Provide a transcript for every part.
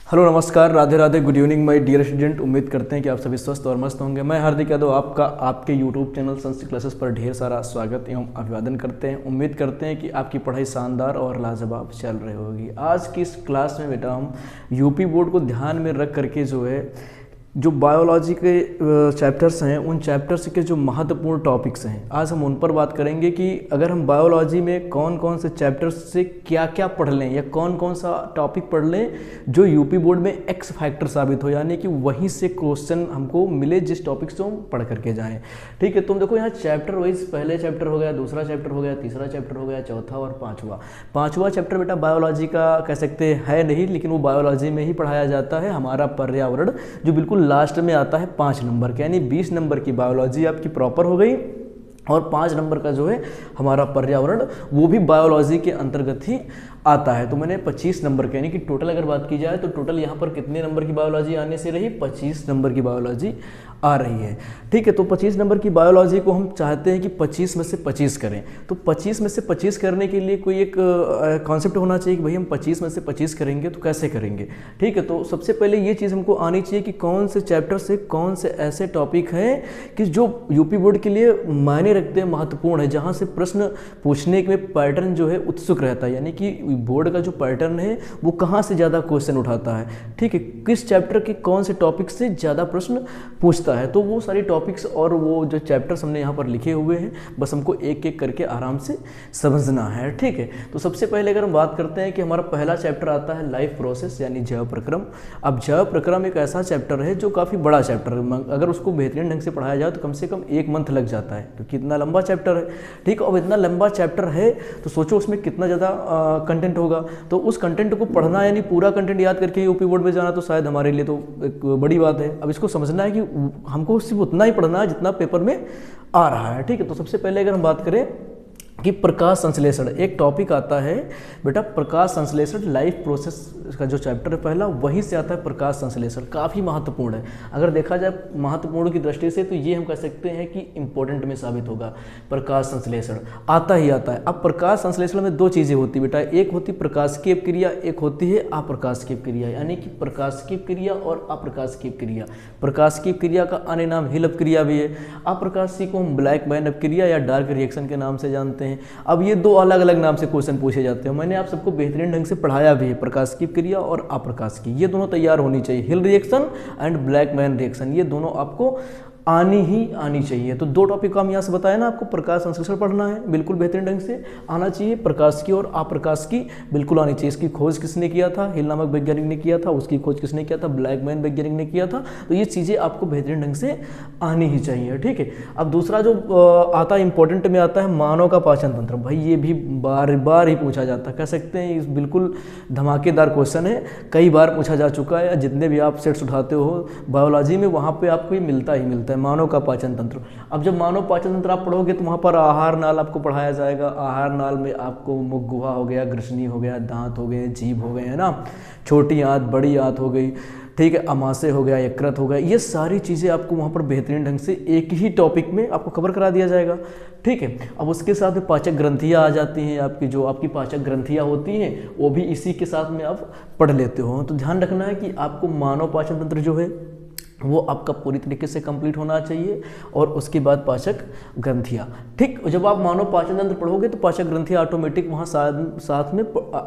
Hello नमस्कार, Radhe Radhe, good evening my dear student. उम्मीद करते हैं कि आप सभी स्वस्थ और मस्त होंगे। मैं हार्दिक यादव आपका आपके यूट्यूब चैनल संस्कृत क्लासेस पर ढेर सारा स्वागत एवं अभिवादन करते हैं। उम्मीद करते हैं कि आपकी पढ़ाई शानदार और लाजवाब चल रही होगी। आज की इस क्लास में बेटा हम यूपी बोर्ड को ध्यान में रख करके जो बायोलॉजी के चैप्टर्स हैं, उन चैप्टर्स के जो महत्वपूर्ण टॉपिक्स हैं, आज हम उन पर बात करेंगे कि अगर हम बायोलॉजी में कौन कौन से चैप्टर्स से क्या क्या पढ़ लें या कौन कौन सा टॉपिक पढ़ लें जो यूपी बोर्ड में एक्स फैक्टर साबित हो, यानी कि वहीं से क्वेश्चन हमको मिले जिस टॉपिक से हम पढ़ करके जाएँ। ठीक है, तुम देखो यहाँ चैप्टर वाइज पहले चैप्टर हो गया, दूसरा चैप्टर हो गया, तीसरा चैप्टर हो गया, चौथा और पाँचवा चैप्टर बेटा बायोलॉजी का कह सकते हैं नहीं, लेकिन वो बायोलॉजी में ही पढ़ाया जाता है, हमारा पर्यावरण, जो बिल्कुल लास्ट में आता है 5 नंबर के, यानी 20 नंबर की बायोलॉजी आपकी प्रॉपर हो गई और 5 नंबर का जो है हमारा पर्यावरण, वो भी बायोलॉजी के अंतर्गत ही आता है। तो मैंने 25 नंबर के, यानी कि टोटल अगर बात की जाए तो टोटल यहाँ पर कितने नंबर की बायोलॉजी आने से रही, 25 नंबर की बायोलॉजी आ रही है। ठीक है, तो 25 नंबर की बायोलॉजी को हम चाहते हैं कि 25 में से 25 करें। तो 25 में से 25 करने के लिए कोई एक कॉन्सेप्ट होना चाहिए कि भाई हम 25 में से 25 करेंगे तो कैसे करेंगे। ठीक है, तो सबसे पहले ये चीज़ हमको आनी चाहिए कि कौन से चैप्टर से कौन से ऐसे टॉपिक हैं कि जो यूपी बोर्ड के लिए मायने रखते हैं, महत्वपूर्ण है, जहाँ से प्रश्न पूछने में पैटर्न जो है उत्सुक रहता है, यानी कि बोर्ड का जो पैटर्न है वो कहाँ से ज़्यादा क्वेश्चन उठाता है। ठीक है, किस चैप्टर के कौन से टॉपिक से ज़्यादा प्रश्न पूछता है, तो वो सारी टॉपिक्स और वो जो चैप्टर्स हमने यहाँ पर लिखे हुए हैं, बस हमको एक एक करके आराम से समझना है। ठीक है, तो सबसे पहले अगर हम बात करते हैं कि हमारा पहला चैप्टर आता है लाइफ प्रोसेस, यानी जैव प्रक्रम। अब जैव प्रक्रम एक ऐसा चैप्टर है जो काफ़ी बड़ा चैप्टर है, अगर उसको बेहतरीन ढंग से पढ़ाया जाए तो कम से कम 1 मंथ लग जाता है, क्योंकि इतना लंबा चैप्टर है। ठीक है, अब इतना लंबा चैप्टर है तो सोचो उसमें कितना ज़्यादा कंटेंट होगा, तो उस कंटेंट को पढ़ना यानी पूरा कंटेंट याद करके यूपी बोर्ड में जाना तो शायद हमारे लिए तो एक बड़ी बात है। अब इसको समझना है कि हमको सिर्फ उतना ही पढ़ना है जितना पेपर में आ रहा है। ठीक है, तो सबसे पहले अगर हम बात करें कि प्रकाश संश्लेषण एक टॉपिक आता है बेटा, प्रकाश संश्लेषण लाइफ प्रोसेस का जो चैप्टर है पहला, वहीं से आता है प्रकाश संश्लेषण। काफ़ी महत्वपूर्ण है, अगर देखा जाए महत्वपूर्ण की दृष्टि से तो ये हम कह सकते हैं कि इंपॉर्टेंट में साबित होगा। प्रकाश संश्लेषण आता ही आता है। अब प्रकाश संश्लेषण में 2 चीज़ें होती है बेटा, एक होती प्रकाशिकीय क्रिया, एक होती है अप्रकाशिकीय क्रिया, यानी कि प्रकाशिकीय क्रिया और अप्रकाशिकीय क्रिया। प्रकाशिकीय क्रिया का अन्य नाम हिल अपक्रिया भी है, अप्रकाशिकीय को हम ब्लैक मैन अपक्रिया या डार्क रिएक्शन के नाम से जानते हैं। अब ये 2 अलग अलग नाम से क्वेश्चन पूछे जाते हैं, मैंने आप सबको बेहतरीन ढंग से पढ़ाया भी है। प्रकाशिकीय क्रिया और अप्रकाशिकीय, ये दोनों तैयार होनी चाहिए। Hill reaction and black man reaction, ये दोनों आपको आनी चाहिए। तो 2 टॉपिक का हम यहाँ से बताया ना, आपको प्रकाश संश्लेषण पढ़ना है, बिल्कुल बेहतरीन ढंग से आना चाहिए। प्रकाश की और अप्रकाश की बिल्कुल आनी चाहिए। इसकी खोज किसने किया था, हिल नामक वैज्ञानिक ने किया था, उसकी खोज किसने किया था, ब्लैक मैन वैज्ञानिक ने किया था। तो ये चीज़ें आपको बेहतरीन ढंग से आनी ही चाहिए। ठीक है, अब दूसरा जो आता है इंपॉर्टेंट में आता है मानव का पाचन तंत्र। भाई ये भी बार बार ही पूछा जाता है, कह सकते हैं इस बिल्कुल धमाकेदार क्वेश्चन है, कई बार पूछा जा चुका है। जितने भी आप सेट्स उठाते हो बायोलॉजी में, वहाँ पर आपको ये मिलता ही मिलता है, मानव का पाचन तंत्र। अब जब मानव पाचन तंत्र आप पढ़ोगे तो वहाँ पर आहार नाल आपको पढ़ाया जाएगा। आहार नाल में आपको मुख गुहा हो गया, ग्रसनी हो गया, दांत हो गए, जीभ हो गए, है ना, छोटी आंत, बड़ी आंत हो गई, ठीक है, अमाशय हो गया, यकृत हो गया, ये सारी चीज़ें आपको वहाँ पर बेहतरीन ढंग से एक ही टॉपिक में आपको कवर करा दिया जाएगा। ठीक है, अब उसके साथ में पाचक ग्रंथियाँ आ जाती हैं, आपकी जो आपकी पाचक ग्रंथियाँ होती हैं वो भी इसी के साथ में आप पढ़ लेते हो। तो ध्यान रखना है कि आपको मानव पाचन तंत्र जो है वो आपका पूरी तरीके से कंप्लीट होना चाहिए, और उसके बाद पाचक ग्रंथियाँ। ठीक, जब आप मानव पाचन तंत्र पढ़ोगे तो पाचक ग्रंथियाँ ऑटोमेटिक वहाँ साथ में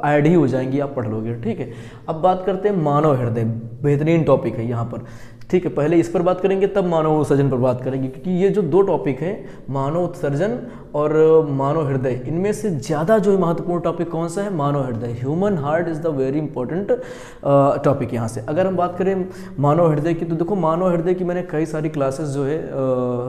ऐड ही हो जाएंगी, आप पढ़ लोगे। ठीक है, अब बात करते हैं मानव हृदय, बेहतरीन टॉपिक है यहाँ पर। ठीक है, पहले इस पर बात करेंगे तब मानव उत्सर्जन पर बात करेंगे, क्योंकि ये जो 2 टॉपिक हैं, मानव उत्सर्जन और मानव हृदय, इनमें से ज़्यादा जो महत्वपूर्ण टॉपिक कौन सा है, मानव हृदय। Human heart is the very important topic यहाँ से। अगर हम बात करें मानव हृदय की, तो देखो मानव हृदय की मैंने कई सारी क्लासेस जो है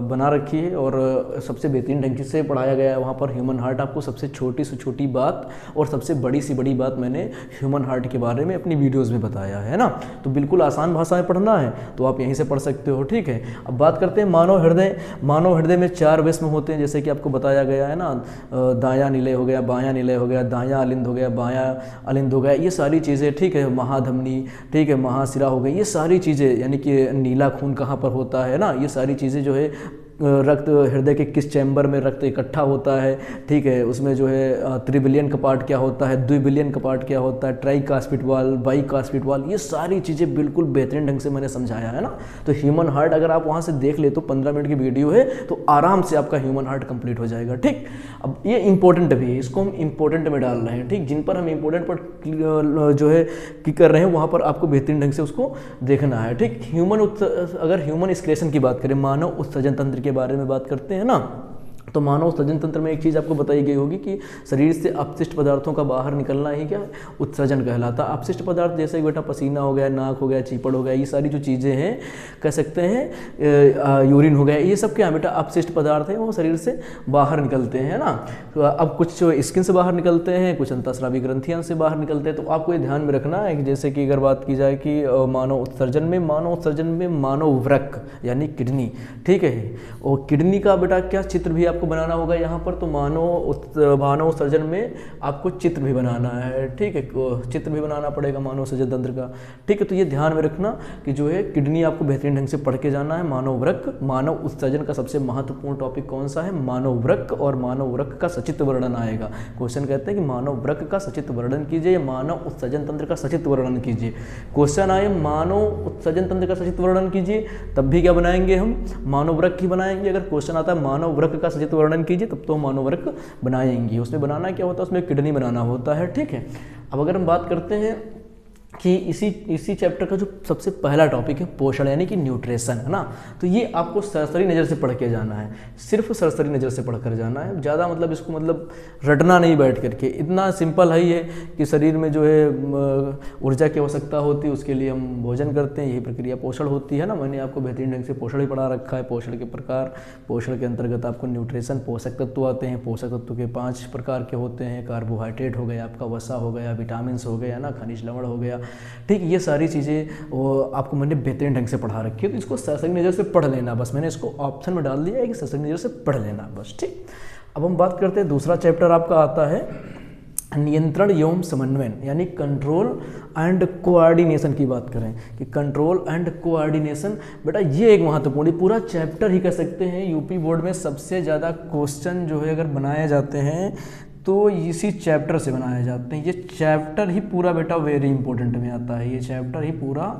बना रखी है, और सबसे बेहतरीन ढंग से पढ़ाया गया है वहाँ पर। ह्यूमन हार्ट आपको सबसे छोटी से छोटी बात और सबसे बड़ी से बड़ी बात मैंने ह्यूमन हार्ट के बारे में अपनी वीडियोज़ में बताया है ना, तो बिल्कुल आसान भाषा में पढ़ना है तो आप यहीं से पढ़ सकते हो। ठीक है, अब बात करते हैं मानव हृदय। मानव हृदय में 4 वृष्म होते हैं, जैसे कि आपको बताया गया है ना, दायां निलय हो गया, बायां निलय हो गया, दायां अलिंद हो गया, बायां अलिंद हो गया, ये सारी चीज़ें। ठीक है, महाधमनी, ठीक है, महाशिरा हो गई, ये सारी चीज़ें, यानी कि नीला खून कहाँ पर होता है ना, ये सारी चीज़ें जो है रक्त हृदय के किस चैम्बर में रक्त इकट्ठा होता है, ठीक है, उसमें जो है त्रिबिलियन का पार्ट क्या होता है, द्विबिलियन का पार्ट क्या होता है, ट्राइकास्पिड वाल, बाइकास्पिड वाल, ये सारी चीज़ें बिल्कुल बेहतरीन ढंग से मैंने समझाया है ना। तो ह्यूमन हार्ट अगर आप वहाँ से देख ले तो 15 मिनट की वीडियो है, तो आराम से आपका ह्यूमन हार्ट कंप्लीट हो जाएगा, ठीक। अब ये इंपॉर्टेंट भी है, इसको हम इंपॉर्टेंट में डाल रहे हैं, ठीक। जिन पर हम इंपॉर्टेंट पर जो है कि कर रहे हैं वहाँ पर आपको बेहतरीन ढंग से उसको देखना है, ठीक। अगर ह्यूमन एक्सक्रीशन की बात करें, मानव उत्सर्जन तंत्र के बारे में बात करते हैं ना, तो मानव उत्सर्जन तंत्र में एक चीज़ आपको बताई गई होगी कि शरीर से अपशिष्ट पदार्थों का बाहर निकलना ही क्या है, उत्सर्जन कहलाता है। अपशिष्ट पदार्थ जैसे बेटा पसीना हो गया, नाक हो गया, चीपड़ हो गया, ये सारी जो चीज़ें हैं कह सकते हैं, यूरिन हो गया, ये सब क्या बेटा अपशिष्ट पदार्थ हैं, वो शरीर से बाहर निकलते हैं ना। तो अब कुछ स्किन से बाहर निकलते हैं, कुछ अंतःस्रावी ग्रंथियां से बाहर निकलते हैं। तो आपको ये ध्यान में रखना है कि जैसे कि अगर बात की जाए कि मानव उत्सर्जन में मानव वृक्क यानी किडनी, ठीक है, और किडनी का बेटा क्या चित्र भी आपको बनाना होगा यहाँ पर। तो मानव उत्सर्जन में आपको चित्र भी बनाना है, ठीक है, चित्र भी बनाना पड़ेगा मानव उत्सर्जन तंत्र का, ठीक है। तो ये ध्यान में रखना कि जो है किडनी आपको बेहतरीन ढंग से पढ़ के जाना है। मानव वृक्क, मानव उत्सर्जन का सबसे महत्वपूर्ण टॉपिक कौन सा है, मानव वृक्क, और मानव वृक्क का सचित्र वर्णन आएगा। क्वेश्चन कहते हैं कि मानव वृक्क का सचित्र वर्णन कीजिए या मानव उत्सर्जन तंत्र का सचित्र वर्णन कीजिए। क्वेश्चन आए मानव उत्सर्जन तंत्र का सचित्र वर्णन कीजिए, तब भी क्या बनाएंगे हम, मानव वृक्क ही बनाएंगे। अगर क्वेश्चन आता है मानव वृक्क का सचित्र वर्णन कीजिए, तब तो मानव वृक्क बनाएंगे। उसमें बनाना क्या होता है, उसमें किडनी बनाना होता है, ठीक है। अब अगर हम बात करते हैं कि इसी चैप्टर का जो सबसे पहला टॉपिक है पोषण यानी कि न्यूट्रिशन, है ना। तो ये आपको सरसरी नज़र से पढ़ के जाना है, सिर्फ सरसरी नज़र से पढ़ कर जाना है। ज़्यादा मतलब इसको मतलब रटना नहीं बैठ करके, इतना सिंपल है कि शरीर में जो है ऊर्जा की आवश्यकता होती है, उसके लिए हम भोजन करते हैं, यही प्रक्रिया पोषण होती है ना। मैंने आपको बेहतरीन ढंग से पोषण ही पढ़ा रखा है, पोषण के प्रकार, पोषण के अंतर्गत आपको न्यूट्रिशन पोषक तत्व आते हैं। पोषक तत्व के 5 प्रकार के होते हैं, कार्बोहाइड्रेट हो गया, आपका वसा हो गया, विटामिन हो गया ना, खनिज लवण हो गया, ठीक। ये सारी चीज़ें वो आपको मैंने बेहतरीन ढंग से पढ़ा रखी है, तो इसको सरसरी नज़र से पढ़ लेना बस। मैंने इसको ऑप्शन में डाल दिया है कि सरसरी नज़र से पढ़ लेना बस, ठीक। अब हम बात करते हैं दूसरा चैप्टर आपका आता है नियंत्रण एवं समन्वय यानी कंट्रोल एंड कोऑर्डिनेशन की बात करें कि कंट्रोल एंड कोऑर्डिनेशन बेटा ये एक महत्वपूर्ण, पूरा चैप्टर ही कह सकते हैं। यूपी बोर्ड में सबसे ज़्यादा क्वेश्चन जो है अगर बनाए जाते हैं तो इसी चैप्टर से बनाए जाते हैं। ये चैप्टर ही पूरा बेटा वेरी इंपॉर्टेंट में आता है, ये चैप्टर ही पूरा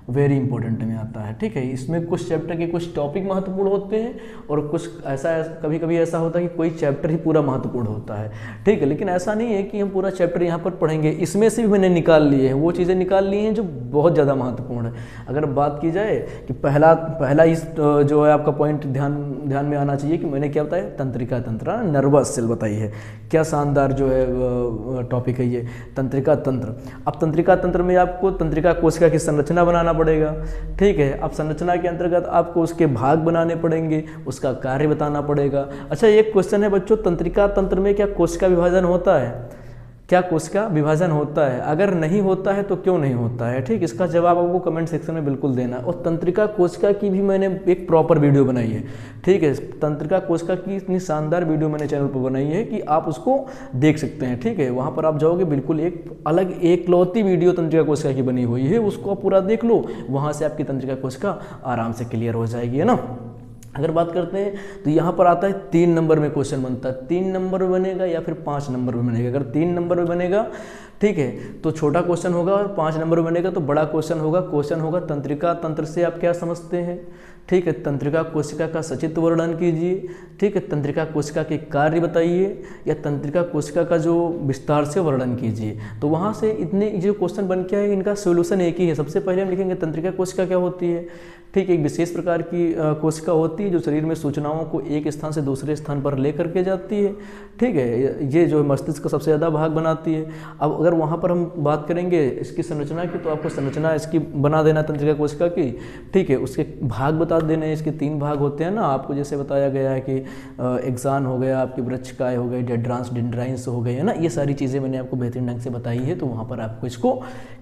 वेरी इंपॉर्टेंट में आता है, ठीक है। इसमें कुछ चैप्टर के कुछ टॉपिक महत्वपूर्ण होते हैं और कुछ ऐसा कभी कभी ऐसा होता है कि कोई चैप्टर ही पूरा महत्वपूर्ण होता है, ठीक है। लेकिन ऐसा नहीं है कि हम पूरा चैप्टर यहाँ पर पढ़ेंगे, इसमें से भी मैंने निकाल लिए हैं, वो चीज़ें निकाल ली हैं जो बहुत ज़्यादा महत्वपूर्ण है। अगर बात की जाए कि पहला इस जो है आपका पॉइंट ध्यान में आना चाहिए कि मैंने क्या बताया, तंत्रिका तंत्र, नर्वस सेल बताई है। क्या शानदार जो है टॉपिक है ये तंत्रिका तंत्र। अब तंत्रिका तंत्र में आपको तंत्रिका कोशिका की संरचना बनाना पड़ेगा, ठीक है। अब संरचना के अंतर्गत आपको उसके भाग बनाने पड़ेंगे, उसका कार्य बताना पड़ेगा। अच्छा एक क्वेश्चन है बच्चों, तंत्रिका तंत्र में क्या कोशिका विभाजन होता है, क्या कोशिका विभाजन होता है? अगर नहीं होता है तो क्यों नहीं होता है, ठीक। इसका जवाब आपको कमेंट सेक्शन में बिल्कुल देना है। और तंत्रिका कोशिका की भी मैंने एक प्रॉपर वीडियो बनाई है, ठीक है। तंत्रिका कोशिका की इतनी शानदार वीडियो मैंने चैनल पर बनाई है कि आप उसको देख सकते हैं, ठीक है। वहाँ पर आप जाओगे बिल्कुल एक अलग एकलौती वीडियो तंत्रिका कोशिका की बनी हुई है, उसको आप पूरा देख लो, वहाँ से आपकी तंत्रिका कोशिका आराम से क्लियर हो जाएगी, है ना। अगर बात करते हैं तो यहाँ पर आता है 3 नंबर में क्वेश्चन बनता है, 3 नंबर में बनेगा या फिर 5 नंबर में बनेगा। अगर 3 नंबर में बनेगा, ठीक है, तो छोटा क्वेश्चन होगा, और 5 नंबर में बनेगा तो बड़ा क्वेश्चन होगा। क्वेश्चन होगा तंत्रिका तंत्र से आप क्या समझते हैं, ठीक है। तंत्रिका कोशिका का सचित्र वर्णन कीजिए, ठीक है। तंत्रिका कोशिका के कार्य बताइए या तंत्रिका कोशिका का जो विस्तार से वर्णन कीजिए। तो वहाँ से इतने जो क्वेश्चन बन के आए, इनका सोल्यूशन एक ही है। सबसे पहले हम लिखेंगे तंत्रिका कोशिका क्या होती है, ठीक है। एक विशेष प्रकार की कोशिका होती है जो शरीर में सूचनाओं को एक स्थान से दूसरे स्थान पर ले करके जाती है, ठीक है। ये जो मस्तिष्क का सबसे ज़्यादा भाग बनाती है। अब अगर वहाँ पर हम बात करेंगे इसकी संरचना की, तो आपको संरचना इसकी बना देना तंत्रिका कोशिका की, ठीक है। उसके भाग बता देने, इसके 3 भाग होते हैं ना, आपको जैसे बताया गया है कि एक्सान हो गया, आपकी वृक्षकाय हो गई, डेंड्राइन्स हो गए, है ना। ये सारी चीज़ें मैंने आपको बेहतरीन ढंग से बताई है, तो वहाँ पर आपको इसको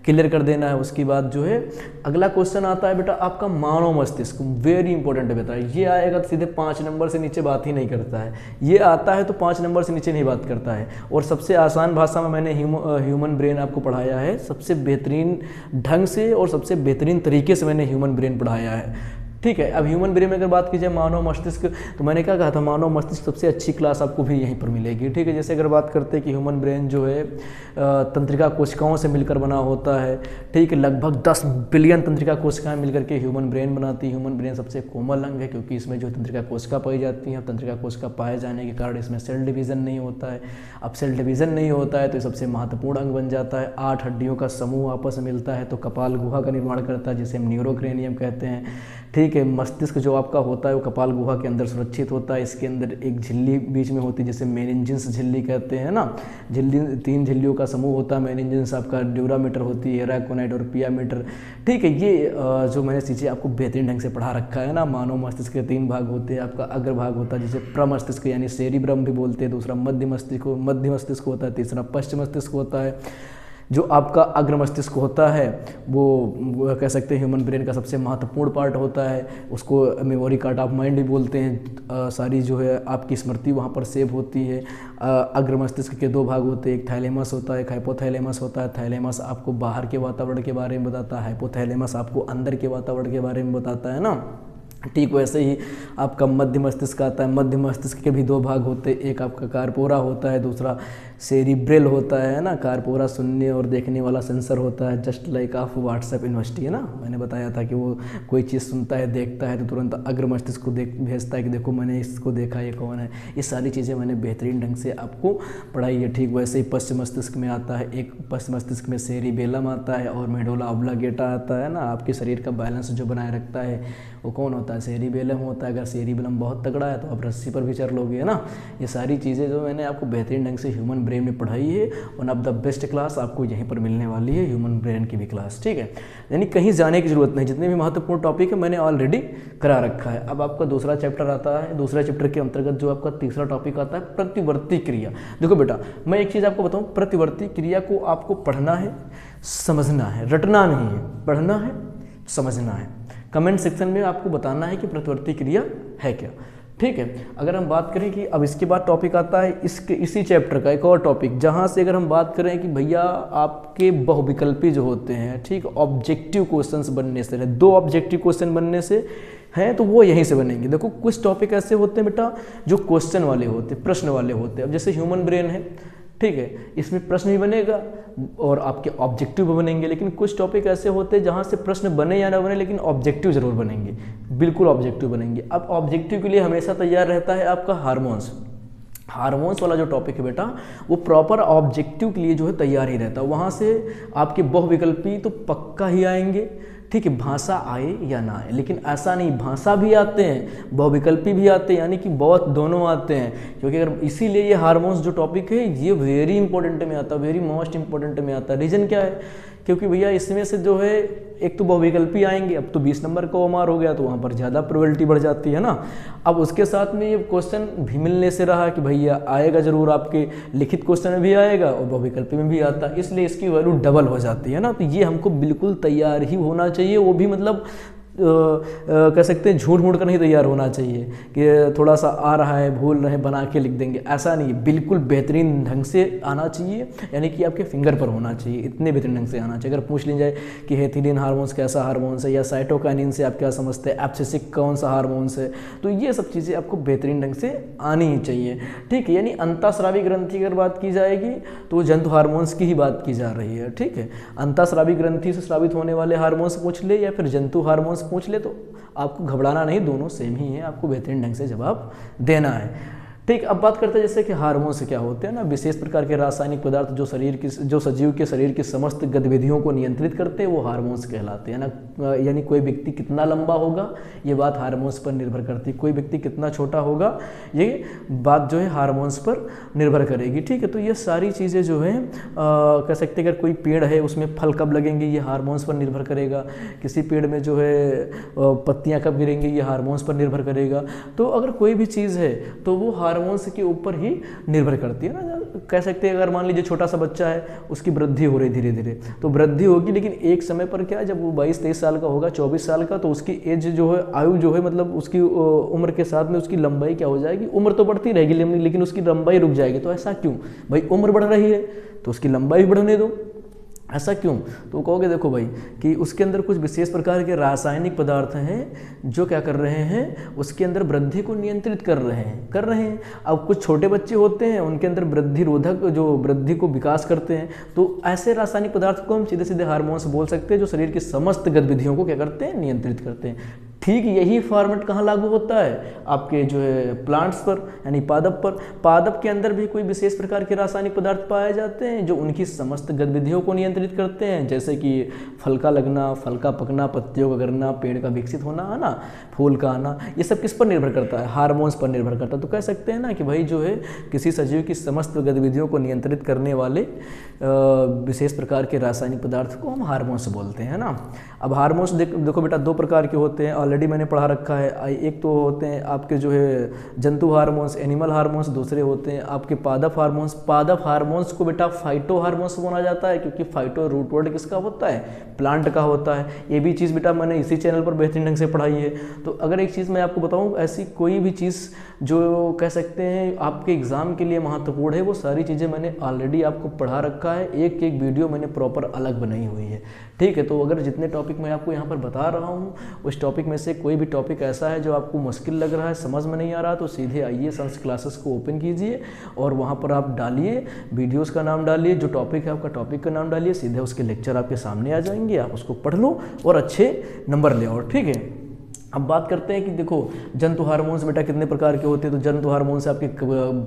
क्लियर कर देना है। उसके बाद जो है अगला क्वेश्चन आता है बेटा आपका मानव मस्तिष्क, वेरी इंपॉर्टेंट है बेटा। ये आएगा तो सीधे 5 नंबर से नीचे बात ही नहीं करता है, ये आता है तो 5 नंबर से नीचे नहीं बात करता है। और सबसे आसान भाषा में मैंने ह्यूमन ब्रेन आपको पढ़ाया है, सबसे बेहतरीन ढंग से और सबसे बेहतरीन तरीके से मैंने ह्यूमन ब्रेन पढ़ाया है, ठीक है। अब ह्यूमन ब्रेन में अगर बात की जाए मानव मस्तिष्क, तो मैंने क्या कहा था, मानव मस्तिष्क सबसे अच्छी क्लास आपको भी यहीं पर मिलेगी। ठीक है, जैसे अगर बात करते हैं कि ह्यूमन ब्रेन जो है तंत्रिका कोशिकाओं से मिलकर बना होता है। ठीक है, लगभग 10 बिलियन तंत्रिका कोशिकाएं मिलकर के ह्यूमन ब्रेन बनाती है। ह्यूमन ब्रेन सबसे कोमल अंग है क्योंकि इसमें जो तंत्रिका कोशिका पाई जाती हैं, तंत्रिका कोशिका पाए जाने के कारण इसमें सेल डिवीज़न नहीं होता है। अब सेल डिवीज़न नहीं होता है तो सबसे महत्वपूर्ण अंग बन जाता है। 8 हड्डियों का समूह आपस में मिलता है तो कपाल गुहा का निर्माण करता है, जिसे हम न्यूरोक्रेनियम कहते हैं। ठीक है, मस्तिष्क जो आपका होता है वो कपाल गुहा के अंदर सुरक्षित होता है। इसके अंदर एक झिल्ली बीच में होती है जिसे मेनिंजिस झिल्ली कहते हैं ना। झिल्ली 3 झिल्लियों का समूह होता है। मेनिंजिस आपका ड्यूरामीटर होती है, रैकोनाइड और पियामीटर। ठीक है, ये जो मैंने चीज़ें आपको बेहतरीन ढंग से पढ़ा रखा है ना। मानव मस्तिष्क के 3 भाग होते हैं। आपका अग्र भाग होता है जिसे प्रमस्तिष्क यानी सेरिब्रम भी बोलते हैं, दूसरा मध्य मस्तिष्क होता है, तीसरा पश्चिम मस्तिष्क होता है। जो आपका अग्र मस्तिष्क होता है वो कह सकते हैं ह्यूमन ब्रेन का सबसे महत्वपूर्ण पार्ट होता है। उसको मेमोरी कार्ड ऑफ माइंड भी बोलते हैं। सारी जो है आपकी स्मृति वहाँ पर सेव होती है। अग्र मस्तिष्क के 2 भाग होते हैं, एक थैलेमस होता है, एक हाइपोथैलेमस होता है। थैलेमस आपको बाहर के वातावरण के बारे में बताता है, हाइपोथैलेमस आपको अंदर के वातावरण के बारे में बताता है ना। ठीक वैसे ही आपका मध्य मस्तिष्क आता है। मध्य मस्तिष्क के भी 2 भाग होते हैं, एक आपका कार्पोरा होता है, दूसरा सेरिब्रल होता है ना। कार्पोरा सुनने और देखने वाला सेंसर होता है, just like of WhatsApp university है ना। मैंने बताया था कि वो कोई चीज़ सुनता है, देखता है तो तुरंत अग्र मस्तिष्क को भेजता है कि देखो मैंने इसको देखा, ये कौन है। ये सारी चीज़ें मैंने बेहतरीन ढंग से आपको पढ़ाई है। ठीक वैसे ही पश्चिम मस्तिष्क में आता है, एक पश्चिम मस्तिष्क में सेरिबेलम आता है और मेडुला ऑब्लांगेटा आता है ना। आपके शरीर का बैलेंस जो बनाए रखता है वो कौन होता है, सेरिबेलम होता है। अगर सेरिबेलम बहुत तगड़ा है तो आप रस्सी पर भी चढ़ लोगे है ना। ये सारी चीज़ें जो मैंने आपको बेहतरीन ढंग से ह्यूमन ब्रेन में पढ़ाई है, one of the best class आपको यहीं पर मिलने वाली है, ह्यूमन ब्रेन की भी क्लास। ठीक है, यानी कहीं जाने की जरूरत नहीं, जितने भी महत्वपूर्ण टॉपिक है मैंने ऑलरेडी करा रखा है। अब आपका दूसरा चैप्टर आता है। दूसरा चैप्टर के अंतर्गत जो आपका तीसरा टॉपिक आता है प्रतिवर्ती क्रिया। देखो बेटा, मैं एक चीज़ आपको बताऊँ, प्रतिवर्ती क्रिया को आपको पढ़ना है, समझना है, रटना नहीं है, पढ़ना है, समझना है। कमेंट सेक्शन में आपको बताना है कि प्रतिवर्ती क्रिया है क्या। ठीक है, अगर हम बात करें कि अब इसके बाद टॉपिक आता है इसी चैप्टर का एक और टॉपिक, जहाँ से अगर हम बात करें कि भैया आपके बहुविकल्पी जो होते हैं, ठीक, ऑब्जेक्टिव क्वेश्चंस बनने से, 2 ऑब्जेक्टिव क्वेश्चन बनने से हैं तो वो यहीं से बनेंगे। देखो कुछ टॉपिक ऐसे होते हैं बेटा जो क्वेश्चन वाले होते हैं, प्रश्न वाले होते हैं। अब जैसे ह्यूमन ब्रेन है, ठीक है, इसमें प्रश्न भी बनेगा और आपके ऑब्जेक्टिव भी बनेंगे। लेकिन कुछ टॉपिक ऐसे होते हैं जहाँ से प्रश्न बने या ना बने लेकिन ऑब्जेक्टिव जरूर बनेंगे, बिल्कुल ऑब्जेक्टिव बनेंगे। अब ऑब्जेक्टिव के लिए हमेशा तैयार रहता है आपका हार्मोन्स। हार्मोन्स वाला जो टॉपिक है बेटा वो प्रॉपर ऑब्जेक्टिव के लिए जो है तैयार ही रहता है। वहाँ से आपके बहुविकल्पी तो पक्का ही आएंगे। ठीक है, भाषा आए या ना आए, लेकिन ऐसा नहीं, भाषा भी आते हैं, बहुविकल्पी भी आते हैं, यानी कि बहुत दोनों आते हैं। क्योंकि अगर इसीलिए ये हार्मोन्स जो टॉपिक है ये वेरी इंपॉर्टेंट में आता है, वेरी मोस्ट इंपॉर्टेंट में आता है। रीजन क्या है, क्योंकि भैया इसमें से जो है एक तो बहुविकल्पी आएंगे। अब तो 20 नंबर का ओमार हो गया तो वहाँ पर ज़्यादा प्रोबेबिलिटी बढ़ जाती है ना। अब उसके साथ में ये क्वेश्चन भी मिलने से रहा कि भैया आएगा जरूर, आपके लिखित क्वेश्चन में भी आएगा और बहुविकल्पी में भी आता है, इसलिए इसकी वैल्यू डबल हो जाती है ना। तो ये हमको बिल्कुल तैयार ही होना चाहिए, वो भी मतलब कह सकते हैं झूठ मूठ कर नहीं तैयार होना चाहिए कि थोड़ा सा आ रहा है भूल रहे बना के लिख देंगे, ऐसा नहीं। बिल्कुल बेहतरीन ढंग से आना चाहिए, यानी कि आपके फिंगर पर होना चाहिए, इतने बेहतरीन ढंग से आना चाहिए। अगर पूछ ली जाए कि हेथिलीन हार्मोन्स कैसा हार्मोन्स है या साइटोकाइनिन से आप क्या समझते हैं, एब्सिसिक कौन सा हार्मोन्स है, तो ये सब चीज़ें आपको बेहतरीन ढंग से आनी ही चाहिए। ठीक है, यानी अंतःस्रावी ग्रंथि की अगर बात की जाएगी तो जंतु हार्मोन्स की ही बात की जा रही है। ठीक है, अंतःस्रावी ग्रंथि से स्रावित होने वाले हार्मोन्स पूछ ले या फिर जंतु हार्मोन्स पूछ ले तो आपको घबराना नहीं, दोनों सेम ही है, आपको बेहतरीन ढंग से जवाब देना है। ठीक, अब बात करते हैं जैसे कि हार्मोन से क्या होते हैं ना, विशेष प्रकार के रासायनिक पदार्थ जो सजीव के शरीर की समस्त गतिविधियों को नियंत्रित करते हैं वो हार्मोन्स कहलाते हैं ना। यानी कोई व्यक्ति कितना लंबा होगा ये बात हार्मोन्स पर निर्भर करती है, कोई व्यक्ति कितना छोटा होगा ये बात जो है हार्मोन्स पर निर्भर करेगी। ठीक है, तो ये सारी चीज़ें जो है कह सकते हैं अगर कोई पेड़ है उसमें फल कब लगेंगे ये हार्मोन्स पर निर्भर करेगा, किसी पेड़ में जो है पत्तियाँ कब गिरेंगी ये हार्मोन्स पर निर्भर करेगा। तो अगर कोई भी चीज़ है तो वो हार्मोन्स के ऊपर ही निर्भर करती है ना। कह सकते हैं अगर मान लीजिए छोटा सा बच्चा है उसकी वृद्धि हो रही धीरे धीरे तो वृद्धि होगी, लेकिन एक समय पर क्या जब वो 22-23 साल का होगा, 24 साल का, तो उसकी एज जो है, आयु जो है, मतलब उसकी उम्र के साथ में उसकी लंबाई क्या हो जाएगी, उम्र तो बढ़ती रहेगी लेकिन उसकी लंबाई रुक जाएगी। तो ऐसा क्यों भाई, उम्र बढ़ रही है तो उसकी लंबाई बढ़ने दो, ऐसा क्यों? तो कहोगे देखो भाई कि उसके अंदर कुछ विशेष प्रकार के रासायनिक पदार्थ हैं जो क्या कर रहे हैं, उसके अंदर वृद्धि को नियंत्रित कर रहे हैं। अब कुछ छोटे बच्चे होते हैं, उनके अंदर वृद्धि रोधक जो वृद्धि को विकास करते हैं, तो ऐसे रासायनिक पदार्थ को हम सीधे सीधे हार्मोन्स बोल सकते हैं जो शरीर की समस्त गतिविधियों को क्या करते हैं, नियंत्रित करते हैं। ठीक यही फॉर्मेट कहाँ लागू होता है, आपके जो है प्लांट्स पर, यानी पादप पर। पादप के अंदर भी कोई विशेष प्रकार के रासायनिक पदार्थ पाए जाते हैं जो उनकी समस्त गतिविधियों को नियंत्रित करते हैं, जैसे कि फल का लगना, फल का पकना, पत्तियों का गिरना, पेड़ का विकसित होना, आना, फूल का आना, ये सब किस पर निर्भर करता है, हार्मोन्स पर निर्भर करता है। तो कह सकते हैं ना कि भाई जो है किसी सजीव की समस्त गतिविधियों को नियंत्रित करने वाले विशेष प्रकार के रासायनिक पदार्थ को हम हार्मोन्स बोलते हैं ना। अब हार्मोन्स देखो बेटा दो प्रकार के होते हैं, ऑलरेडी मैंने पढ़ा रखा है। एक तो होते हैं आपके जो है जंतु हार्मोन्स, एनिमल हार्मोन्स, दूसरे होते हैं आपके पादप हार्मोन्स। पादप हार्मोन्स को बेटा फाइटो हार्मोन्स बोला जाता है, क्योंकि फाइटो रूट वर्ड किसका होता है, प्लांट का होता है। ये भी चीज़ बेटा मैंने इसी चैनल पर बेहतरीन ढंग से पढ़ाई है। तो अगर एक चीज़ मैं आपको बताऊँ, ऐसी कोई भी चीज़ जो कह सकते हैं आपके एग्ज़ाम के लिए महत्वपूर्ण है, वो सारी चीज़ें मैंने ऑलरेडी आपको पढ़ा रखा है। एक एक वीडियो मैंने प्रॉपर अलग बनाई हुई है, ठीक है। तो अगर जितने टॉपिक मैं आपको यहाँ पर बता रहा हूँ, उस टॉपिक में से कोई भी टॉपिक ऐसा है जो आपको मुश्किल लग रहा है, समझ में नहीं आ रहा, तो सीधे आइए संस्कृत क्लासेस को ओपन कीजिए और वहाँ पर आप डालिए वीडियोस का नाम डालिए, जो टॉपिक है आपका टॉपिक का नाम डालिए, सीधे उसके लेक्चर आपके सामने आ जाएंगे, आप उसको पढ़ लो और अच्छे नंबर ले आओ, ठीक है। अब बात करते हैं कि देखो जंतु हार्मोन्स बेटा कितने प्रकार के होते हैं। तो जंतु हार्मोन्स आपके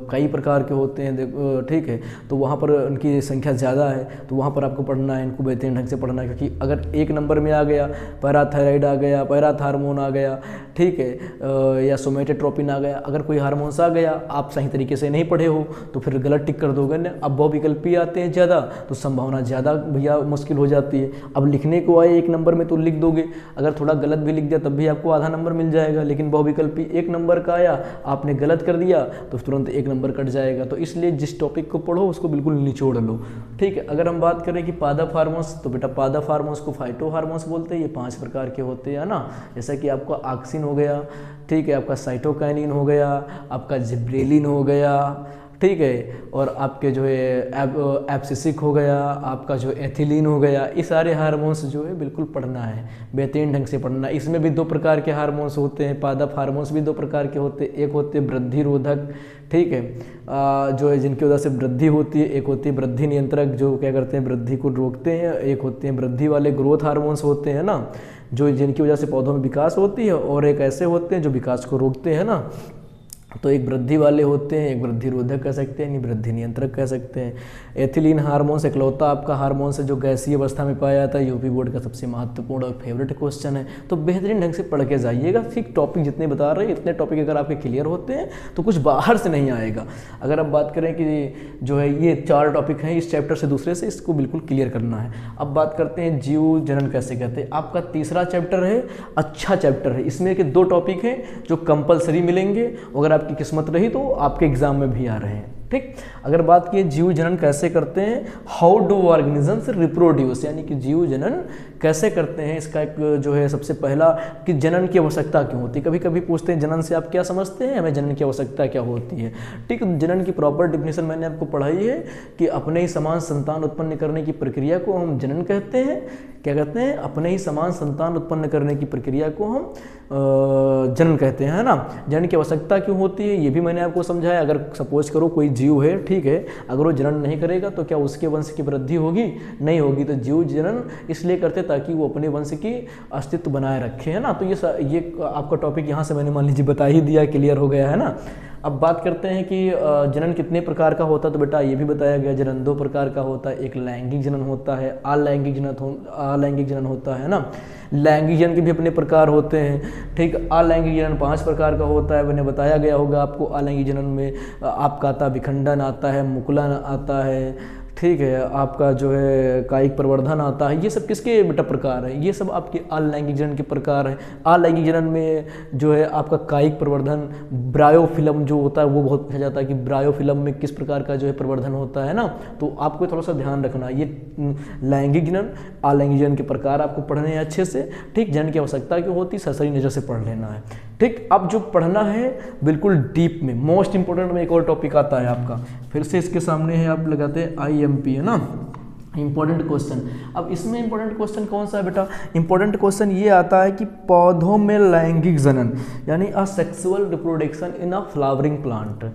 कई प्रकार के होते हैं, ठीक है। तो वहाँ पर उनकी संख्या ज़्यादा है, तो वहाँ पर आपको पढ़ना है, इनको बेहतरीन ढंग से पढ़ना है। क्योंकि अगर एक नंबर में आ गया पैराथायराइड आ गया, पैराथार्मोन आ गया, ठीक है, या सोमेटोट्रोपिन आ गया, अगर कोई हार्मोन्स आ गया, आप सही तरीके से नहीं पढ़े हो तो फिर गलत टिक कर दोगे ना। अब बहुविकल्पी आते हैं ज़्यादा, तो संभावना ज़्यादा भैया मुश्किल हो जाती है। अब लिखने को आए एक नंबर में तो लिख दोगे, अगर थोड़ा गलत भी लिख दिया तब भी आपको आधा नंबर मिल जाएगा। लेकिन बहुविकल्पी एक नंबर का आया, आपने गलत कर दिया तो तुरंत एक नंबर कट जाएगा। तो इसलिए जिस टॉपिक को पढ़ो उसको बिल्कुल निचोड़ लो, ठीक है। अगर हम बात करें कि पादप हार्मोन्स, तो बेटा पादप हार्मोन्स को फाइटो हार्मोन्स बोलते हैं। ये 5 प्रकार के होते हैं ना, जैसा कि आपका ऑक्सिन हो गया, ठीक है, आपका साइटोकाइनिन हो गया, आपका जिब्रेलिन हो गया, ठीक है, और आपके जो है एब्सिसिक हो गया, आपका जो एथिलीन हो गया। ये सारे हार्मोन्स जो है बिल्कुल पढ़ना है, बेहतरीन ढंग से पढ़ना है। इसमें भी 2 प्रकार के हार्मोन्स होते हैं, पादप हार्मोन्स भी 2 प्रकार के होते हैं। एक होते हैं वृद्धि रोधक, ठीक है, जो है जिनकी वजह से वृद्धि होती है। एक होती है वृद्धि नियंत्रक, जो क्या करते हैं वृद्धि को रोकते हैं। एक होते हैं वृद्धि वाले ग्रोथ हार्मोन्स होते हैं ना, जो जिनकी वजह से पौधों में विकास होती है। और एक ऐसे होते हैं जो विकास को रोकते हैं ना। तो एक वृद्धि वाले होते हैं, एक वृद्धि रोधक कह सकते हैं, नहीं वृद्धि नियंत्रक कह सकते हैं। एथिलीन हार्मोन्स इकलौता आपका हार्मोन्स है जो गैसीय अवस्था में पाया जाता है। यूपी बोर्ड का सबसे महत्वपूर्ण और फेवरेट क्वेश्चन है, तो बेहतरीन ढंग से पढ़ के जाइएगा। ठीक टॉपिक जितने बता रहे हैं, इतने टॉपिक अगर आपके क्लियर होते हैं तो कुछ बाहर से नहीं आएगा। अगर आप बात करें कि जो है ये 4 टॉपिक हैं इस चैप्टर से दूसरे से, इसको बिल्कुल क्लियर करना है। अब बात करते हैं जीव जनन कैसे कहते हैं। आपका तीसरा चैप्टर है, अच्छा चैप्टर है। इसमें के 2 टॉपिक हैं जो कंपलसरी मिलेंगे, अगर आपकी किस्मत रही तो आपके एग्जाम में भी आ रहे हैं, ठीक। अगर बात की जीव जनन कैसे करते हैं, हाउ डू ऑर्गेनिजम्स रिप्रोड्यूस, यानी कि जीव जनन कैसे करते हैं, इसका एक जो है सबसे पहला कि जनन की आवश्यकता क्यों होती है। कभी कभी पूछते हैं जनन से आप क्या समझते हैं, हमें जनन की आवश्यकता क्या होती है, ठीक। जनन की प्रॉपर डिफिनेशन मैंने आपको पढ़ाई है कि अपने ही समान संतान उत्पन्न करने की प्रक्रिया को हम जनन कहते हैं। क्या कहते हैं, अपने ही समान संतान उत्पन्न करने की प्रक्रिया को हम जनन कहते हैं, है ना। जनन की आवश्यकता क्यों होती है ये भी मैंने आपको समझाया। अगर सपोज करो कोई जीव है, ठीक है, अगर वो जनन नहीं करेगा तो क्या उसके वंश की वृद्धि होगी, नहीं होगी। तो जीव जनन इसलिए करते ताकि वो अपने वंश की अस्तित्व बनाए रखे, है ना। तो ये आपका टॉपिक यहाँ से मैंने मान लीजिए बता ही दिया, क्लियर हो गया, है ना। अब बात करते हैं कि जनन कितने प्रकार का होता है, तो बेटा ये भी बताया गया जनन 2 प्रकार का होता है। एक लैंगिक जनन होता है, अलैंगिक जनन होता है ना। लैंगिक जनन के भी अपने प्रकार होते हैं, ठीक। अलैंगिक जनन 5 प्रकार का होता है, मैंने बताया गया होगा आपको। अलैंगिक जनन में आपका आता विखंडन आता है, मुकुलन आता है, ठीक है, आपका जो है कायिक प्रवर्धन आता है। ये सब किसके बेटा प्रकार है, ये सब आपके अलैंगिक जनन के प्रकार हैं। अलैंगिक जनन में जो है आपका कायिक प्रवर्धन, ब्रायोफिल्म जो होता है वो बहुत पूछा जाता है कि ब्रायोफिल्म में किस प्रकार का जो है प्रवर्धन होता है ना। तो आपको थोड़ा सा ध्यान रखना, ये लैंगिक जनन अलैंगिक जनन के प्रकार आपको पढ़ने हैं अच्छे से, ठीक। जनन की आवश्यकता क्यों होती है सरसरी नज़र से पढ़ लेना है, ठीक। अब जो पढ़ना है बिल्कुल डीप में, मोस्ट इंपोर्टेंट में एक और टॉपिक आता है आपका, फिर से इसके सामने है, आप लगाते हैं IMP, है ना। Important question. अब इसमें इंपॉर्टेंट क्वेश्चन कौन सा है बेटा? इंपॉर्टेंट क्वेश्चन ये आता है कि पौधों में लैंगिक जनन यानी asexual reproduction in a flowering plant.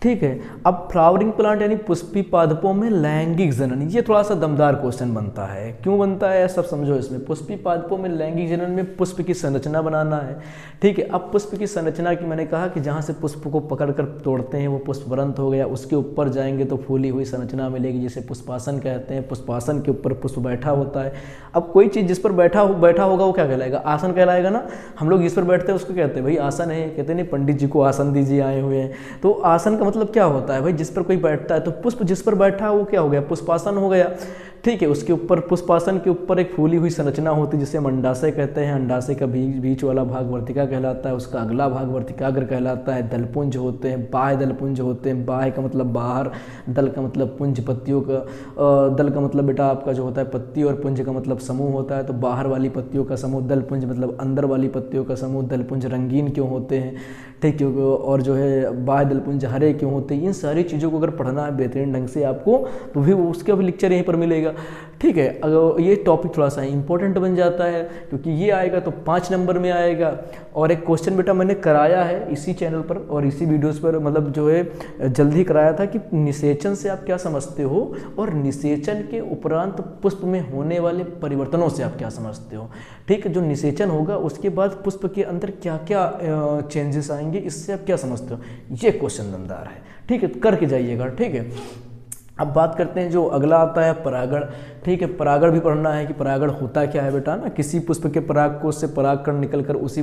ठीक है, अब फ्लावरिंग प्लांट यानी पुष्पी पादपों में लैंगिक जनन, ये थोड़ा सा दमदार क्वेश्चन बनता है। क्यों बनता है सब समझो इसमें। पुष्पी पादपों में लैंगिक जनन में पुष्प की संरचना बनाना है। ठीक है, अब पुष्प की संरचना की मैंने कहा कि जहाँ से पुष्प को पकड़कर तोड़ते हैं वो पुष्पवृंत हो गया, उसके ऊपर जाएंगे तो फूली हुई संरचना मिलेगी जिसे पुष्पासन कहते हैं। पुष्पासन के ऊपर पुष्प बैठा होता है। अब कोई चीज़ जिस पर बैठा होगा वो क्या कहलाएगा? आसन कहलाएगा ना। हम लोग जिस पर बैठते हैं उसको कहते हैं भाई आसन है, कहते नहीं पंडित जी को आसन दीजिए आए हुए हैं। तो आसन का मतलब क्या होता है भाई? जिस पर कोई बैठता है। तो पुष्प जिस पर बैठा है वो क्या हो गया? पुष्पासन हो गया। ठीक है, उसके ऊपर पुष्पासन के ऊपर एक फूली हुई संरचना होती है जिसे हम अंडाशय कहते हैं। अंडाशय का बीच वाला भाग वर्तिका कहलाता है, उसका अगला भाग वर्तिकाग्र कहलाता है। दलपुंज होते हैं, बाह्य दलपुंज होते हैं। बाह्य का मतलब बाहर, दल का मतलब पुंज पत्तियों का, दल का मतलब बेटा आपका जो होता है पत्ती, और पुंज का मतलब समूह होता है। तो बाहर वाली पत्तियों का समूह दलपुंज मतलब अंदर वाली पत्तियों का समूह। दलपुंज रंगीन क्यों होते हैं? ठीक है, और जो है बाह्य दलपुंज हरे क्यों होते हैं? इन सारी चीज़ों को अगर पढ़ना है बेहतरीन ढंग से आपको तो भी उसका भी लेक्चर यहीं पर मिलेगा। ठीक है, अगर ये टॉपिक थोड़ा सा इंपॉर्टेंट बन जाता है क्योंकि ये आएगा तो 5 नंबर में आएगा। और एक क्वेश्चन बेटा मैंने कराया है इसी चैनल पर और इसी वीडियोस पर, मतलब जो है जल्दी कराया था कि निषेचन से आप क्या समझते हो और निषेचन के उपरांत पुष्प में होने वाले परिवर्तनों से आप क्या समझते हो। ठीक है, जो निषेचन होगा उसके बाद पुष्प के अंदर क्या क्या चेंजेस आएंगे, इससे आप क्या समझते हो। ये क्वेश्चन दमदार है। ठीक है, करके जाइएगा। ठीक है, अब बात करते हैं जो अगला आता है परागण। ठीक है, परागण भी पढ़ना है कि परागण होता क्या है बेटा ना। किसी पुष्प के परागकोश से परागकण निकलकर उसी